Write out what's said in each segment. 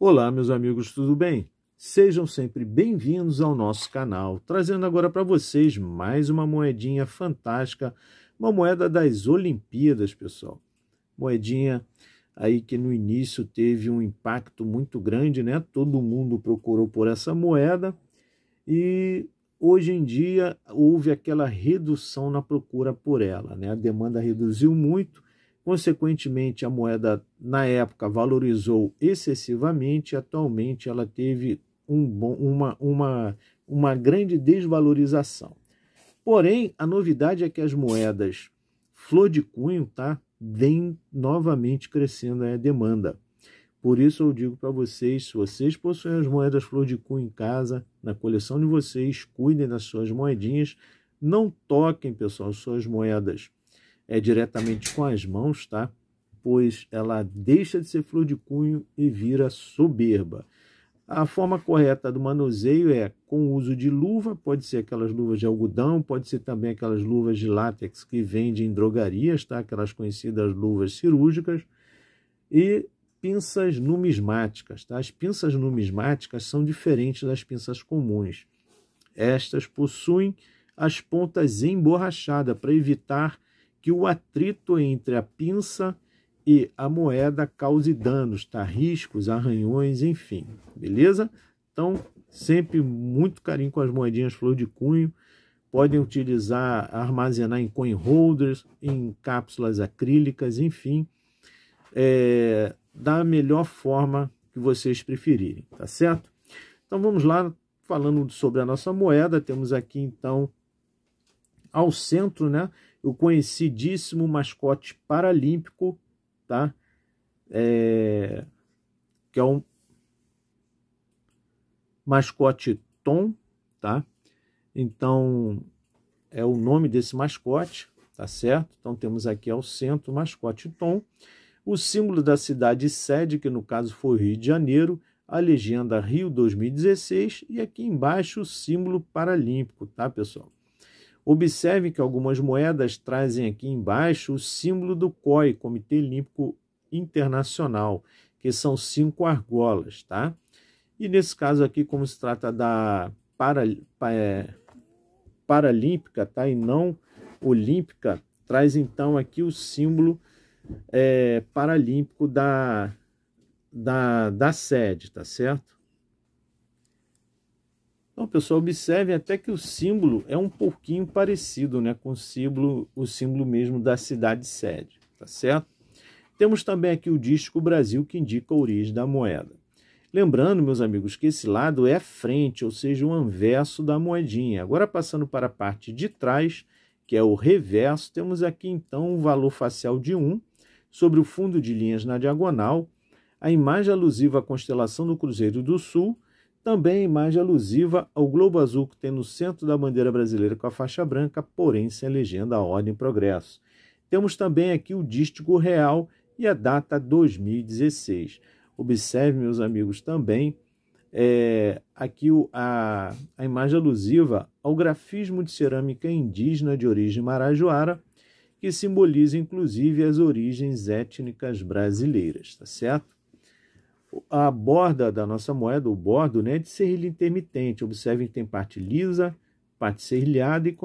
Olá, meus amigos, tudo bem? Sejam sempre bem-vindos ao nosso canal, trazendo agora para vocês mais uma moedinha fantástica, uma moeda das Olimpíadas, pessoal. Moedinha aí que no início teve um impacto muito grande, né? Todo mundo procurou por essa moeda e hoje em dia houve aquela redução na procura por ela, né? A demanda reduziu muito. Consequentemente, a moeda, na época, valorizou excessivamente. Atualmente, ela teve uma grande desvalorização. Porém, a novidade é que as moedas flor de cunho vem novamente crescendo a demanda. Por isso, eu digo para vocês, se vocês possuem as moedas flor de cunho em casa, na coleção de vocês, cuidem das suas moedinhas. Não toquem, pessoal, suas moedas diretamente com as mãos, pois ela deixa de ser flor de cunho e vira soberba. A forma correta do manuseio é com o uso de luva, pode ser aquelas luvas de algodão, pode ser também aquelas luvas de látex que vendem em drogarias, aquelas conhecidas luvas cirúrgicas, e pinças numismáticas. As pinças numismáticas são diferentes das pinças comuns. Estas possuem as pontas emborrachadas para evitar que o atrito entre a pinça e a moeda cause danos, riscos, arranhões, enfim, beleza? Então, sempre muito carinho com as moedinhas flor de cunho. Podem utilizar, armazenar em coin holders, em cápsulas acrílicas, enfim, da melhor forma que vocês preferirem, tá certo? Então, vamos lá, falando sobre a nossa moeda, temos aqui, então, ao centro, né, o conhecidíssimo mascote paralímpico, que é um mascote Tom, Então, é o nome desse mascote, tá certo? Então, temos aqui ao centro o mascote Tom, o símbolo da cidade sede, que no caso foi o Rio de Janeiro, a legenda Rio 2016, e aqui embaixo o símbolo paralímpico, pessoal? Observem que algumas moedas trazem aqui embaixo o símbolo do COI, Comitê Olímpico Internacional, que são 5 argolas, E nesse caso aqui, como se trata da paralímpica, e não olímpica, traz então aqui o símbolo paralímpico da sede, certo? Então, pessoal, observem até que o símbolo é um pouquinho parecido, com o símbolo mesmo da cidade sede, tá certo? Temos também aqui o dístico Brasil, que indica a origem da moeda. Lembrando, meus amigos, que esse lado é frente, ou seja, o anverso da moedinha. Agora, passando para a parte de trás, que é o reverso, temos aqui, então, o valor facial de 1, sobre o fundo de linhas na diagonal, a imagem alusiva à constelação do Cruzeiro do Sul, também a imagem alusiva ao globo azul que tem no centro da bandeira brasileira com a faixa branca, porém sem a legenda Ordem e Progresso. Temos também aqui o dístico real e a data 2016. Observe, meus amigos, também aqui a imagem alusiva ao grafismo de cerâmica indígena de origem marajoara, que simboliza inclusive as origens étnicas brasileiras, tá certo? A borda da nossa moeda, o bordo, é de serrilha intermitente. Observem que tem parte lisa, parte serrilhada, e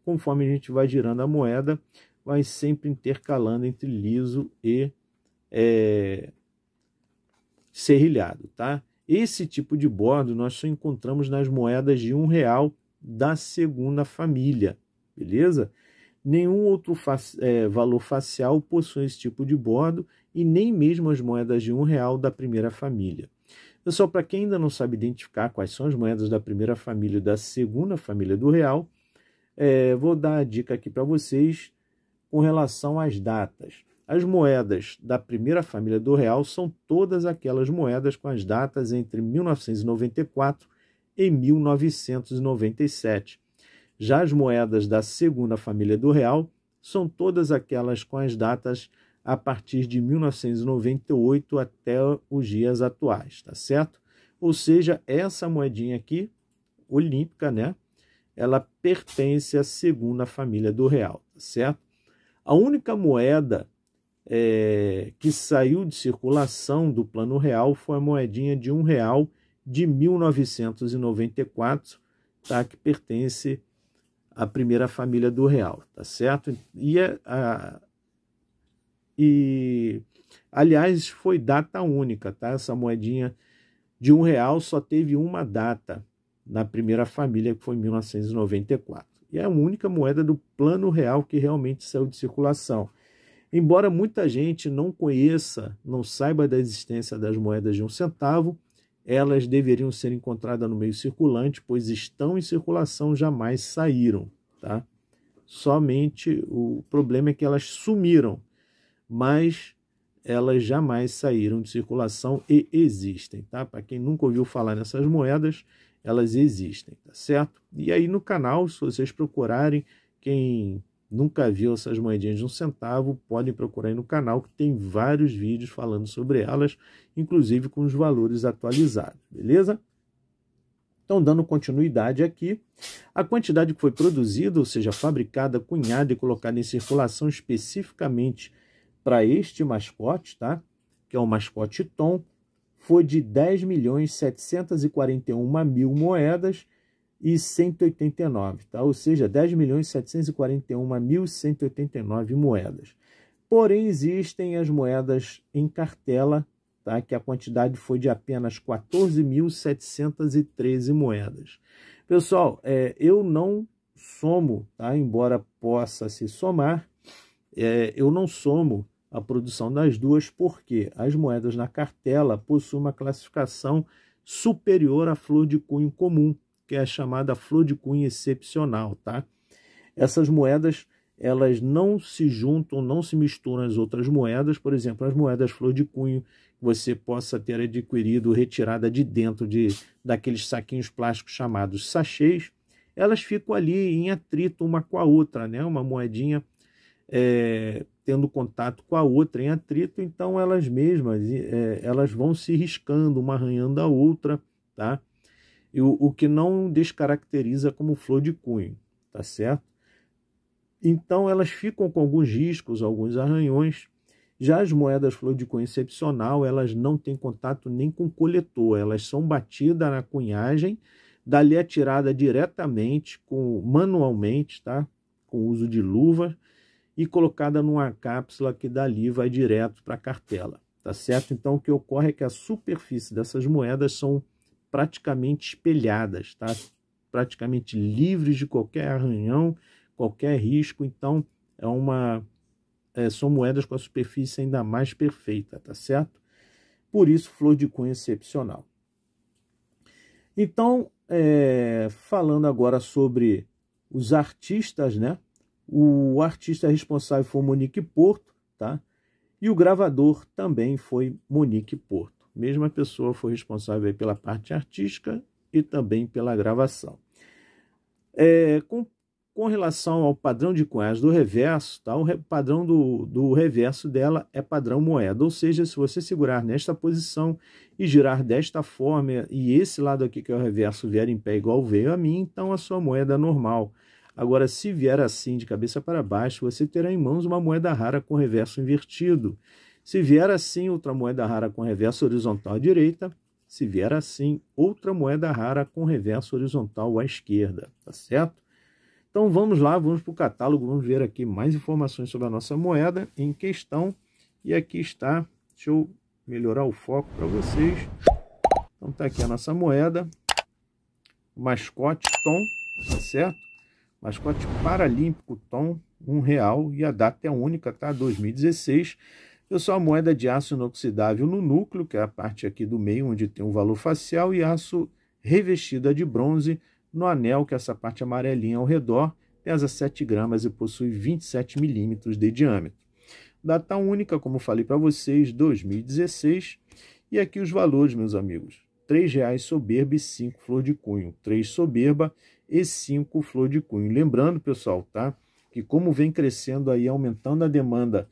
conforme a gente vai girando a moeda, vai sempre intercalando entre liso e serrilhado, Esse tipo de bordo nós só encontramos nas moedas de R$1 da segunda família, beleza? Nenhum outro valor facial possui esse tipo de bordo, e nem mesmo as moedas de R$1 da primeira família. Pessoal, para quem ainda não sabe identificar quais são as moedas da primeira família e da segunda família do real, vou dar a dica aqui para vocês com relação às datas. As moedas da primeira família do real são todas aquelas moedas com as datas entre 1994 e 1997. Já as moedas da segunda família do real são todas aquelas com as datas a partir de 1998 até os dias atuais, tá certo? Ou seja, essa moedinha aqui, olímpica, ela pertence à segunda família do real, tá certo? A única moeda que saiu de circulação do Plano Real foi a moedinha de R$1 de 1994, tá? Que pertence à primeira família do real, tá certo? Aliás, foi data única, tá? Essa moedinha de R$1 só teve uma data na primeira família, que foi em 1994. E é a única moeda do Plano Real que realmente saiu de circulação. Embora muita gente não conheça, não saiba da existência das moedas de R$1, elas deveriam ser encontradas no meio circulante, pois estão em circulação, jamais saíram, tá? Somente o problema é que elas sumiram, mas elas jamais saíram de circulação e existem, tá? Para quem nunca ouviu falar nessas moedas, elas existem, tá certo? E aí no canal, se vocês procurarem, quem nunca viu essas moedinhas de R$1, podem procurar aí no canal, que tem vários vídeos falando sobre elas, inclusive com os valores atualizados, beleza? Então, dando continuidade aqui, a quantidade que foi produzida, ou seja, fabricada, cunhada e colocada em circulação especificamente para este mascote, tá? Que é o mascote Tom, foi de 10.741.000 moedas e 189, tá? Ou seja, 10.741.189 moedas. Porém, existem as moedas em cartela, tá? Que a quantidade foi de apenas 14.713 moedas. Pessoal, eu não somo, tá? Embora possa se somar, eu não somo a produção das duas, porque as moedas na cartela possuem uma classificação superior à flor de cunho comum, que é a chamada flor de cunho excepcional, tá? Essas moedas, elas não se juntam, não se misturam às outras moedas. Por exemplo, as moedas flor de cunho que você possa ter adquirido, retirada de dentro daqueles saquinhos plásticos chamados sachês, elas ficam ali em atrito uma com a outra, né? Uma moedinha tendo contato com a outra em atrito, então elas mesmas elas vão se riscando, uma arranhando a outra, tá? E o que não descaracteriza como flor de cunho, tá certo? Então elas ficam com alguns riscos, alguns arranhões. Já as moedas flor de cunho excepcional, elas não têm contato nem com o coletor, elas são batidas na cunhagem, dali é tirada diretamente, manualmente, tá? Com o uso de luva, e colocada numa cápsula que dali vai direto para a cartela, tá certo? Então o que ocorre é que a superfície dessas moedas são praticamente espelhadas, tá? Praticamente livres de qualquer arranhão, qualquer risco. Então são moedas com a superfície ainda mais perfeita, tá certo? Por isso, flor de cunho excepcional. Então, falando agora sobre os artistas, né? O artista responsável foi Monique Porto, tá? E o gravador também foi Monique Porto. Mesma pessoa foi responsável aí pela parte artística e também pela gravação. Com relação ao padrão de cunhagem do reverso, tá? O padrão do reverso dela é padrão moeda. Ou seja, se você segurar nesta posição e girar desta forma, e esse lado aqui que é o reverso vier em pé igual veio a mim, então a sua moeda é normal. Agora, se vier assim, de cabeça para baixo, você terá em mãos uma moeda rara com reverso invertido. Se vier assim, outra moeda rara com reverso horizontal à direita. Se vier assim, outra moeda rara com reverso horizontal à esquerda, tá certo? Então vamos lá, vamos para o catálogo, vamos ver aqui mais informações sobre a nossa moeda em questão. E aqui está, deixa eu melhorar o foco para vocês. Então está aqui a nossa moeda, mascote Tom, tá certo? Mascote paralímpico Tom, R$1, e a data é única, tá? 2016. Pessoal, moeda de aço inoxidável no núcleo, que é a parte aqui do meio, onde tem um valor facial, e aço revestida de bronze no anel, que é essa parte amarelinha ao redor, pesa 7 gramas e possui 27 milímetros de diâmetro. Data única, como falei para vocês, 2016. E aqui os valores, meus amigos. R$3 soberba e 5 flor de cunho. 3 soberba e 5 flor de cunho. Lembrando, pessoal, tá? Que como vem crescendo aí, aumentando a demanda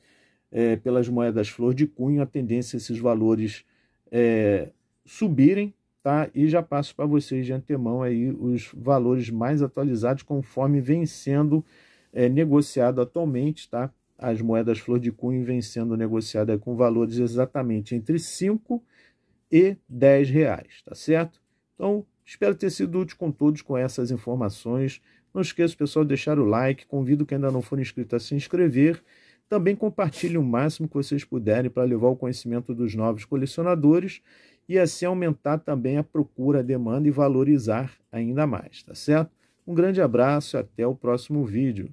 pelas moedas flor de cunho, a tendência é esses valores subirem, tá? E já passo para vocês de antemão aí os valores mais atualizados conforme vem sendo negociado atualmente, tá? as moedas flor de cunho vêm sendo negociadas com valores exatamente entre 5 e 10 reais, tá certo? Então, espero ter sido útil com todos com essas informações. Não esqueça, pessoal, de deixar o like. Convido quem ainda não for inscrito a se inscrever. Também compartilhe o máximo que vocês puderem para levar o conhecimento dos novos colecionadores e assim aumentar também a procura, a demanda e valorizar ainda mais, tá certo? Um grande abraço e até o próximo vídeo.